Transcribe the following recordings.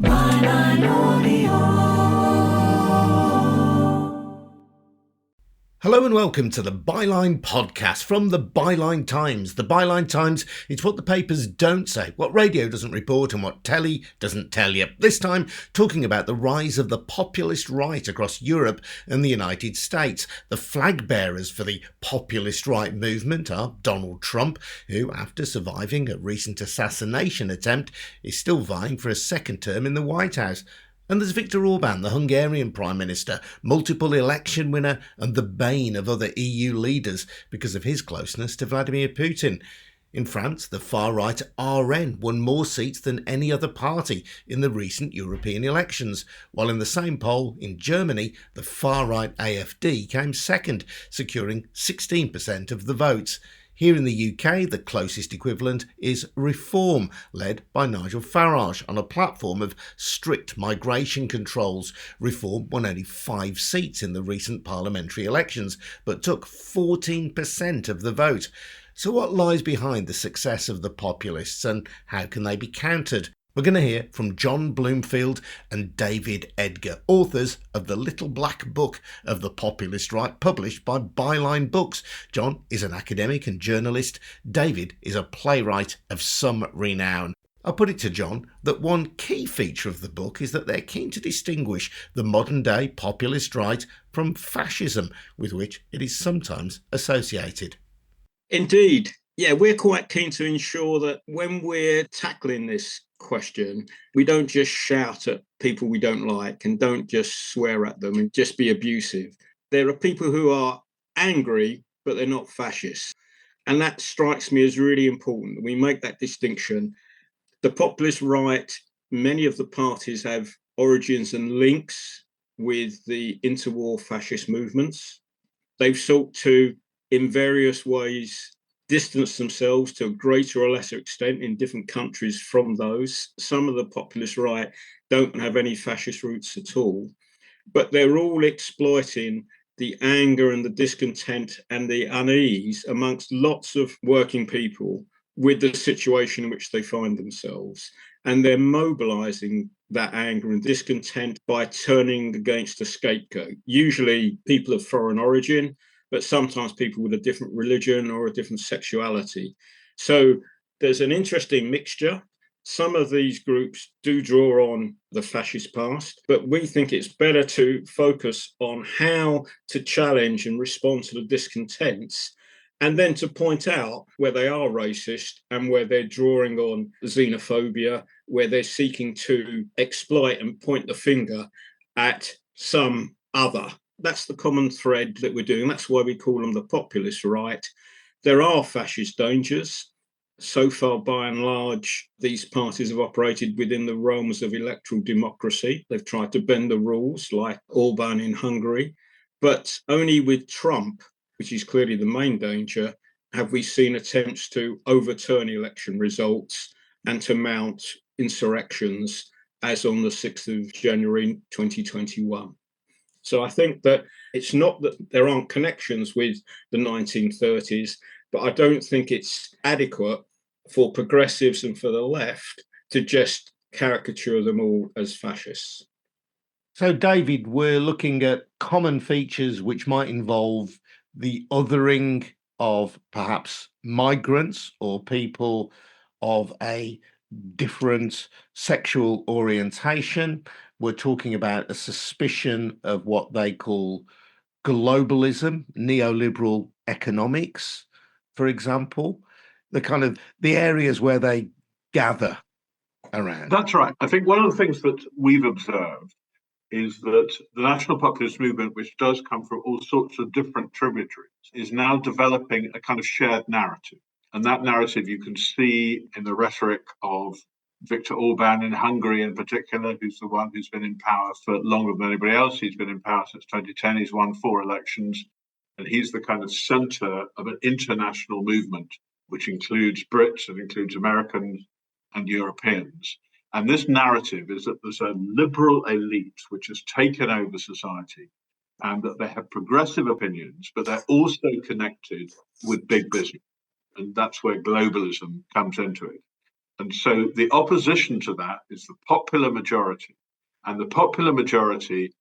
Byline Audio. Hello and welcome to the Byline podcast from the Byline Times. The Byline Times, it's what the papers don't say, what radio doesn't report and what telly doesn't tell you. This time, talking about the rise of the populist right across Europe and the United States. The flag bearers for the populist right movement are Donald Trump, who, after surviving a recent assassination attempt, is still vying for a second term in the White House. And there's Viktor Orban, the Hungarian Prime Minister, multiple election winner and the bane of other EU leaders because of his closeness to Vladimir Putin. In France, the far-right RN won more seats than any other party in the recent European elections, while in the same poll in Germany, the far-right AfD came second, securing 16% of the votes. Here in the UK, the closest equivalent is Reform, led by Nigel Farage on a platform of strict migration controls. Reform won only 5 seats in the recent parliamentary elections, but took 14% of the vote. So what lies behind the success of the populists and how can they be countered? We're going to hear from John Bloomfield and David Edgar, authors of The Little Black Book of the Populist Right, published by Byline Books. John is an academic and journalist. David is a playwright of some renown. I'll put it to John that one key feature of the book is that they're keen to distinguish the modern-day populist right from fascism, with which it is sometimes associated. Indeed. Yeah, we're quite keen to ensure that when we're tackling this question, we don't just shout at people we don't like and don't just swear at them and just be abusive. There are people who are angry, but they're not fascists. And that strikes me as really important. We make that distinction. The populist right, many of the parties have origins and links with the interwar fascist movements. They've sought to, in various ways, distance themselves to a greater or lesser extent in different countries from those. Some of the populist right don't have any fascist roots at all, but they're all exploiting the anger and the discontent and the unease amongst lots of working people with the situation in which they find themselves. And they're mobilizing that anger and discontent by turning against a scapegoat, usually people of foreign origin, but sometimes people with a different religion or a different sexuality. So there's an interesting mixture. Some of these groups do draw on the fascist past, but we think it's better to focus on how to challenge and respond to the discontents, and then to point out where they are racist and where they're drawing on xenophobia, where they're seeking to exploit and point the finger at some other. That's the common thread that we're doing. That's why we call them the populist right. There are fascist dangers. So far, by and large, these parties have operated within the realms of electoral democracy. They've tried to bend the rules, like Orban in Hungary. But only with Trump, which is clearly the main danger, have we seen attempts to overturn election results and to mount insurrections, as on the 6th of January 2021. So I think that it's not that there aren't connections with the 1930s, but I don't think it's adequate for progressives and for the left to just caricature them all as fascists. So, David, we're looking at common features which might involve the othering of perhaps migrants or people of a different sexual orientation. We're talking about a suspicion of what they call globalism, neoliberal economics, for example, the areas where they gather around. That's right. I think one of the things that we've observed is that the national populist movement, which does come from all sorts of different tributaries, is now developing a kind of shared narrative. And that narrative you can see in the rhetoric of Viktor Orban in Hungary in particular, who's the one who's been in power for longer than anybody else. He's been in power since 2010. He's won 4 elections. And he's the kind of center of an international movement, which includes Brits and includes Americans and Europeans. And this narrative is that there's a liberal elite which has taken over society and that they have progressive opinions, but they're also connected with big business. And that's where globalism comes into it. And so the opposition to that is the popular majority. And the popular majority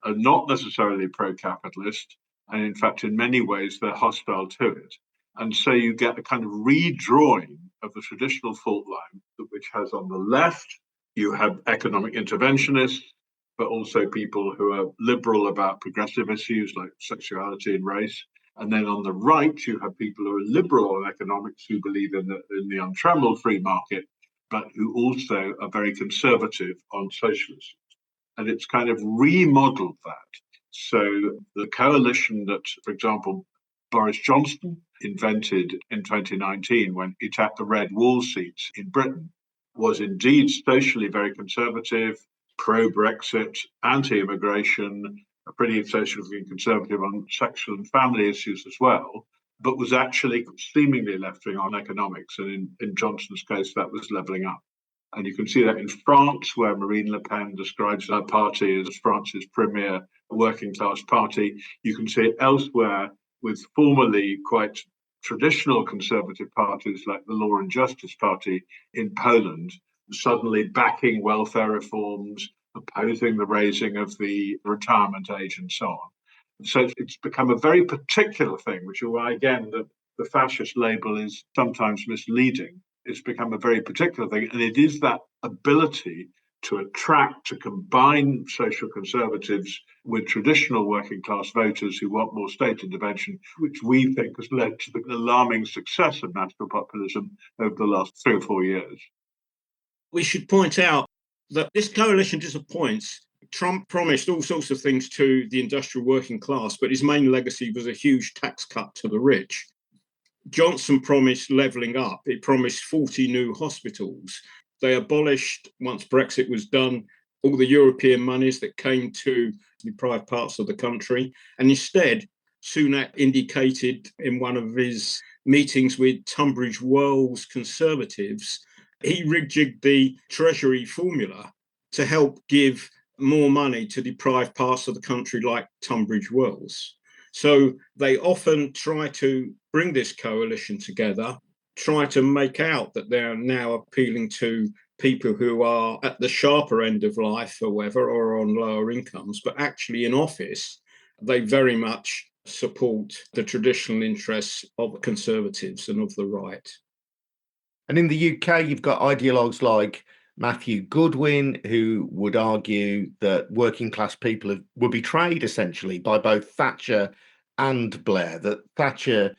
are not necessarily pro-capitalist. And in fact, in many ways, they're hostile to it. And so you get a kind of redrawing of the traditional fault line, which has on the left, you have economic interventionists, but also people who are liberal about progressive issues like sexuality and race. And then on the right, you have people who are liberal on economics who believe in the untrammeled free market, but who also are very conservative on socialism. And it's kind of remodeled that. So the coalition that, for example, Boris Johnson invented in 2019 when he tapped the red wall seats in Britain was indeed socially very conservative, pro-Brexit, anti-immigration, pretty socially conservative on sexual and family issues as well, but was actually seemingly left-wing on economics. And in Johnson's case, that was levelling up. And you can see that in France, where Marine Le Pen describes her party as France's premier working class party. You can see it elsewhere with formerly quite traditional conservative parties like the Law and Justice Party in Poland, suddenly backing welfare reforms, opposing the raising of the retirement age and so on. So it's become a very particular thing, which is why, again, the fascist label is sometimes misleading. It's become a very particular thing. And it is that ability to attract, to combine social conservatives with traditional working class voters who want more state intervention, which we think has led to the alarming success of national populism over the last 3 or 4 years. We should point out that this coalition disappoints. Trump promised all sorts of things to the industrial working class, but his main legacy was a huge tax cut to the rich. Johnson promised levelling up. He promised 40 new hospitals. They abolished, once Brexit was done, all the European monies that came to deprived parts of the country. And instead, Sunak indicated in one of his meetings with Tunbridge Wells Conservatives, he rejigged the Treasury formula to help give more money to deprived parts of the country like Tunbridge Wells. So they often try to bring this coalition together, try to make out that they're now appealing to people who are at the sharper end of life or whatever, or on lower incomes, but actually in office, they very much support the traditional interests of Conservatives and of the right. And in the UK, you've got ideologues like Matthew Goodwin, who would argue that working class people were betrayed essentially by both Thatcher and Blair, that Thatcher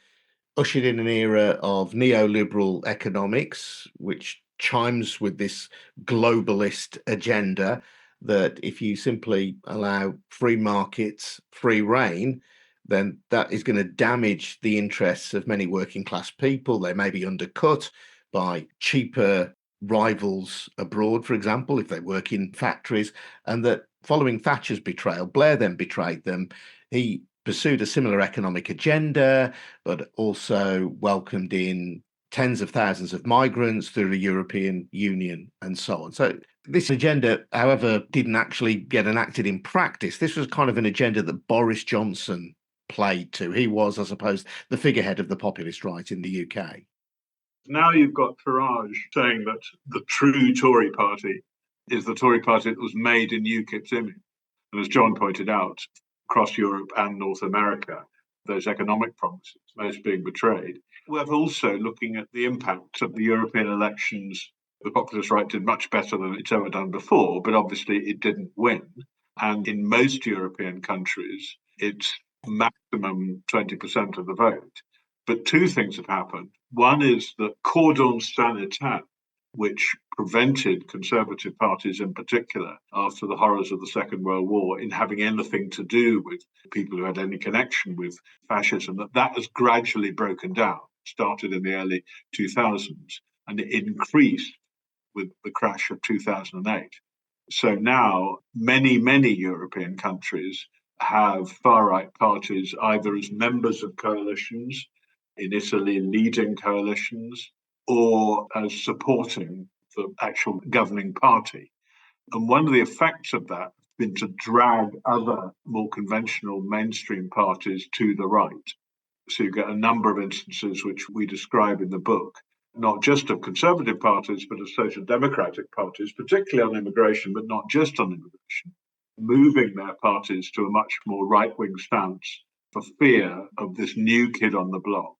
ushered in an era of neoliberal economics, which chimes with this globalist agenda, that if you simply allow free markets, free reign, then that is going to damage the interests of many working class people. They may be undercut by cheaper rivals abroad, for example, if they work in factories, and that following Thatcher's betrayal, Blair then betrayed them. He pursued a similar economic agenda, but also welcomed in tens of thousands of migrants through the European Union and so on. So this agenda, however, didn't actually get enacted in practice. This was kind of an agenda that Boris Johnson played to. He was, I suppose, the figurehead of the populist right in the UK. Now you've got Farage saying that the true Tory party is the Tory party that was made in UKIP's image. And as John pointed out, across Europe and North America, those economic promises, most being betrayed. We're also looking at the impact of the European elections. The populist right did much better than it's ever done before, but obviously it didn't win. And in most European countries, it's maximum 20% of the vote. But two things have happened. One is the cordon sanitaire, which prevented conservative parties in particular, after the horrors of the Second World War, in having anything to do with people who had any connection with fascism, that has gradually broken down, started in the early 2000s, and it increased with the crash of 2008. So now many, many European countries have far-right parties either as members of coalitions, in Italy leading coalitions, or as supporting the actual governing party. And one of the effects of that has been to drag other more conventional mainstream parties to the right. So you get a number of instances which we describe in the book, not just of conservative parties, but of social democratic parties, particularly on immigration, but not just on immigration, moving their parties to a much more right-wing stance for fear of this new kid on the block,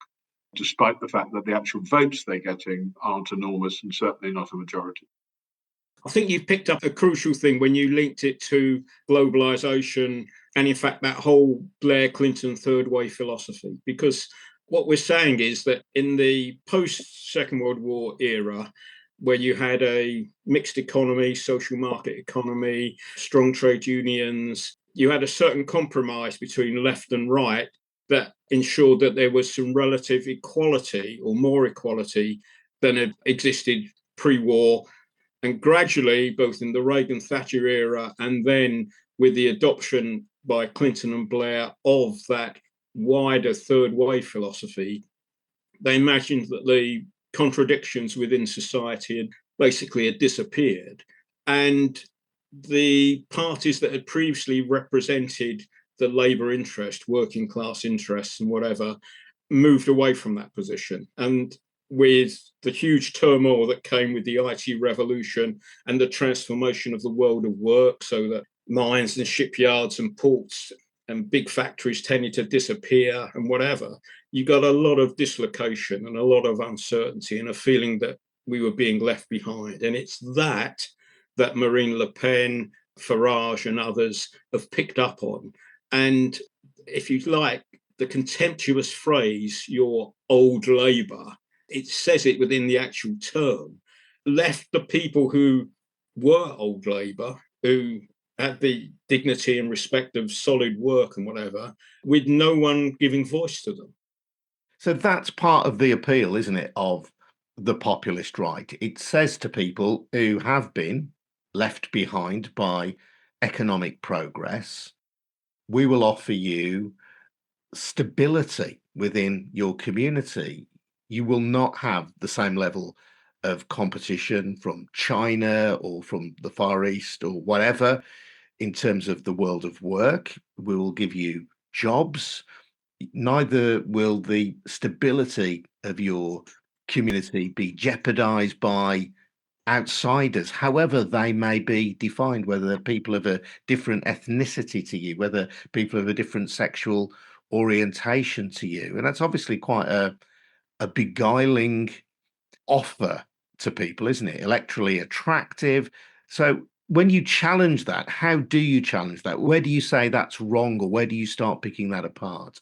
despite the fact that the actual votes they're getting aren't enormous and certainly not a majority. I think you've picked up a crucial thing when you linked it to globalization and, in fact, that whole Blair Clinton third way philosophy. Because what we're saying is that in the post-Second World War era, where you had a mixed economy, social market economy, strong trade unions, you had a certain compromise between left and right that ensured that there was some relative equality or more equality than had existed pre-war. And gradually, both in the Reagan-Thatcher era and then with the adoption by Clinton and Blair of that wider third way philosophy, they imagined that the contradictions within society had disappeared. And the parties that had previously represented the Labour interest, working class interests and whatever, moved away from that position. And with the huge turmoil that came with the IT revolution and the transformation of the world of work, so that mines and shipyards and ports and big factories tended to disappear and whatever, you got a lot of dislocation and a lot of uncertainty and a feeling that we were being left behind. And it's that Marine Le Pen, Farage and others have picked up on. And if you like, the contemptuous phrase, "your old Labour," it says it within the actual term, left the people who were old Labour, who had the dignity and respect of solid work and whatever, with no one giving voice to them. So that's part of the appeal, isn't it, of the populist right? It says to people who have been left behind by economic progress, we will offer you stability within your community. You will not have the same level of competition from China or from the Far East or whatever in terms of the world of work. We will give you jobs. Neither will the stability of your community be jeopardized by outsiders, however they may be defined, whether they're people of a different ethnicity to you, whether people of a different sexual orientation to you. And that's obviously quite a beguiling offer to people, isn't it? Electorally attractive. So when you challenge that, how do you challenge that? Where do you say that's wrong, or where do you start picking that apart?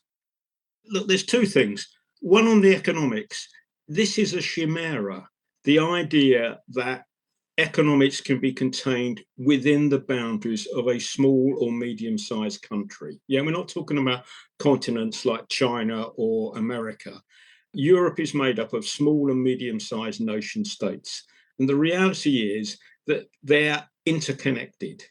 Look, there's two things. One, on the economics, this is a chimera. The idea that economics can be contained within the boundaries of a small or medium-sized country. Yeah, we're not talking about continents like China or America. Europe is made up of small and medium-sized nation states. And the reality is that they're interconnected.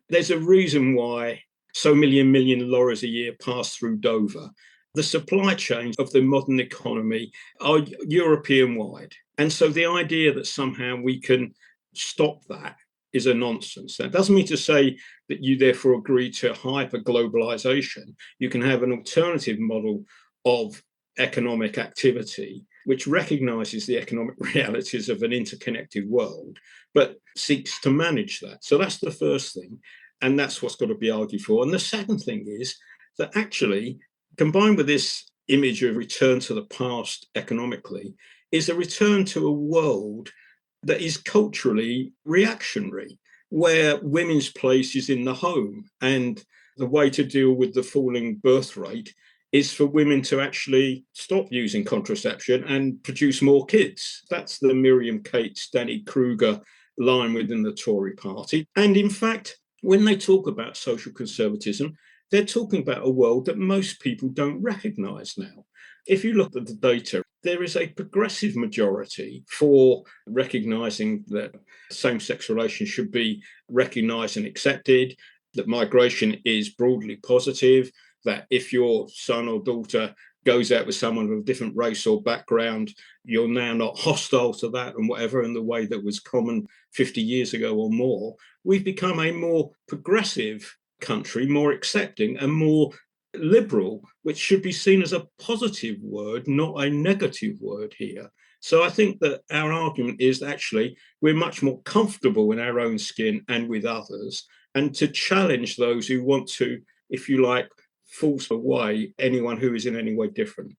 There's a reason why so million lorries a year pass through Dover. The supply chains of the modern economy are European-wide. And so the idea that somehow we can stop that is a nonsense. That doesn't mean to say that you therefore agree to hyper-globalization. You can have an alternative model of economic activity which recognizes the economic realities of an interconnected world, but seeks to manage that. So that's the first thing. And that's what's got to be argued for. And the second thing is that actually, combined with this image of return to the past economically, is a return to a world that is culturally reactionary, where women's place is in the home. And the way to deal with the falling birth rate is for women to actually stop using contraception and produce more kids. That's the Miriam Cates, Danny Kruger line within the Tory party. And in fact, when they talk about social conservatism, they're talking about a world that most people don't recognise now. If you look at the data, there is a progressive majority for recognising that same-sex relations should be recognised and accepted, that migration is broadly positive, that if your son or daughter goes out with someone of a different race or background, you're now not hostile to that and whatever, in the way that was common 50 years ago or more. We've become a more progressive country, more accepting and more liberal, which should be seen as a positive word, not a negative word here. So I think that our argument is actually we're much more comfortable in our own skin and with others, and to challenge those who want to, if you like, force away anyone who is in any way different.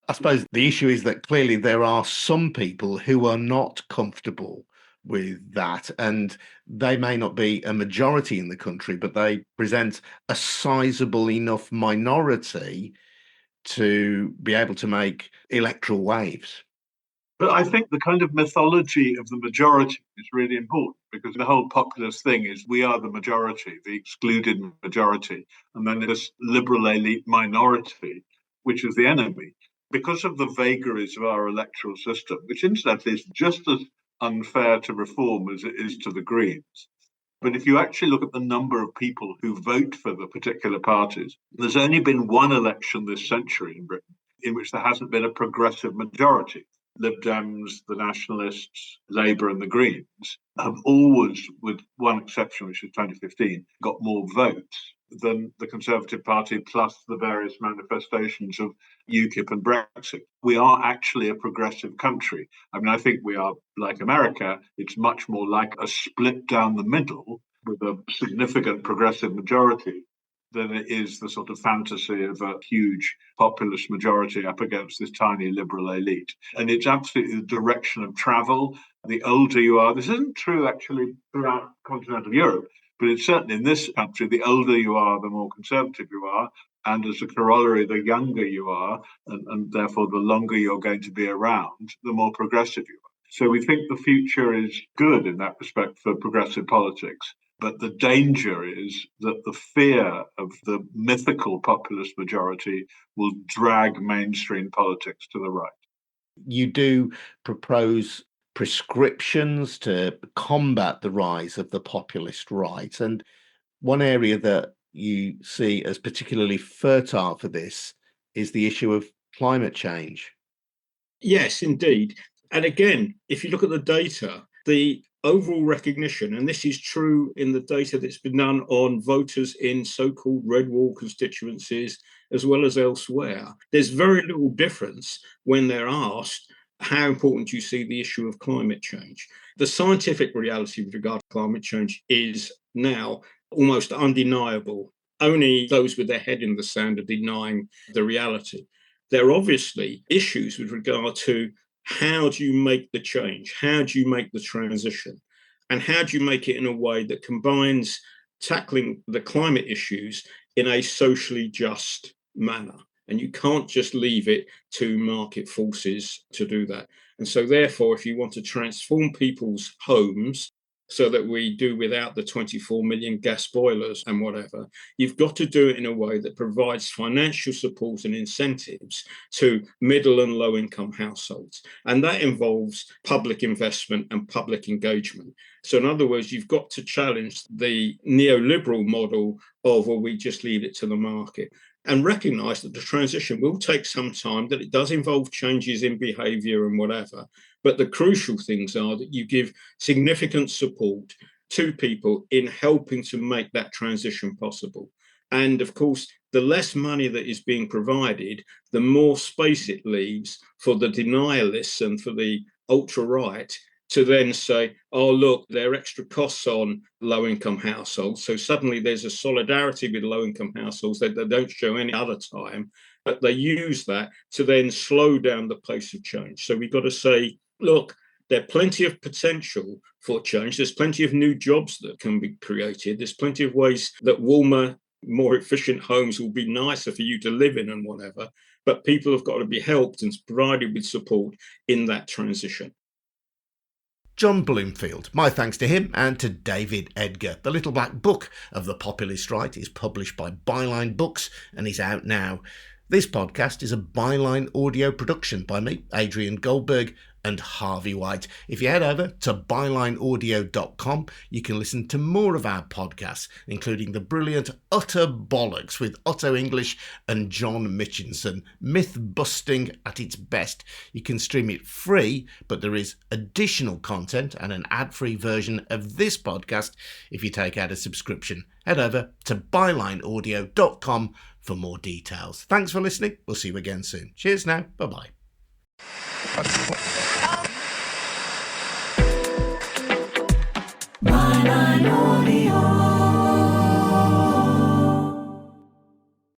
I suppose the issue is that clearly there are some people who are not comfortable with that, and they may not be a majority in the country, but they present a sizable enough minority to be able to make electoral waves. But I think the kind of mythology of the majority is really important, because the whole populist thing is we are the majority, the excluded majority, and then this liberal elite minority, which is the enemy. Because of the vagaries of our electoral system, which incidentally is just as unfair to reform as it is to the Greens. But if you actually look at the number of people who vote for the particular parties, there's only been one election this century in Britain in which there hasn't been a progressive majority. Lib Dems, the Nationalists, Labour and the Greens have always, with one exception, which is 2015, got more votes than the Conservative Party plus the various manifestations of UKIP and Brexit. We are actually a progressive country. I mean, I think we are like America. It's much more like a split down the middle with a significant progressive majority than it is the sort of fantasy of a huge populist majority up against this tiny liberal elite. And it's absolutely the direction of travel. The older you are, this isn't true actually throughout continental Europe, but it's certainly in this country, the older you are, the more conservative you are. And as a corollary, the younger you are, and therefore the longer you're going to be around, the more progressive you are. So we think the future is good in that respect for progressive politics. But the danger is that the fear of the mythical populist majority will drag mainstream politics to the right. You do propose prescriptions to combat the rise of the populist right. And one area that you see as particularly fertile for this is the issue of climate change. Yes, indeed. And again, if you look at the data, the overall recognition, and this is true in the data that's been done on voters in so-called red wall constituencies as well as elsewhere, there's very little difference when they're asked how important you see the issue of climate change. The scientific reality with regard to climate change is now almost undeniable. Only those with their head in the sand are denying the reality. There are obviously issues with regard to how do you make the change? How do you make the transition? And how do you make it in a way that combines tackling the climate issues in a socially just manner? And you can't just leave it to market forces to do that. And so therefore, if you want to transform people's homes so that we do without the 24 million gas boilers and whatever, you've got to do it in a way that provides financial support and incentives to middle and low income households. And that involves public investment and public engagement. So in other words, you've got to challenge the neoliberal model of, well, we just leave it to the market, and recognize that the transition will take some time, that it does involve changes in behavior and whatever. But the crucial things are that you give significant support to people in helping to make that transition possible. And of course, the less money that is being provided, the more space it leaves for the denialists and for the ultra-right to then say, oh, look, there are extra costs on low-income households. So suddenly there's a solidarity with low-income households that they don't show any other time, but they use that to then slow down the pace of change. So we've got to say, look, there's plenty of potential for change. There's plenty of new jobs that can be created. There's plenty of ways that warmer, more efficient homes will be nicer for you to live in and whatever. But people have got to be helped and provided with support in that transition. John Bloomfield. My thanks to him and to David Edgar. The Little Black Book of the Populist Right is published by Byline Books and is out now. This podcast is a Byline audio production by me, Adrian Goldberg, and Harvey White. If you head over to bylineaudio.com, you can listen to more of our podcasts, including the brilliant Utter Bollocks with Otto English and John Mitchinson. Myth busting at its best. You can stream it free, but there is additional content and an ad-free version of this podcast if you take out a subscription. Head over to bylineaudio.com for more details. Thanks for listening. We'll see you again soon. Cheers now. Bye-bye. Byline Audio.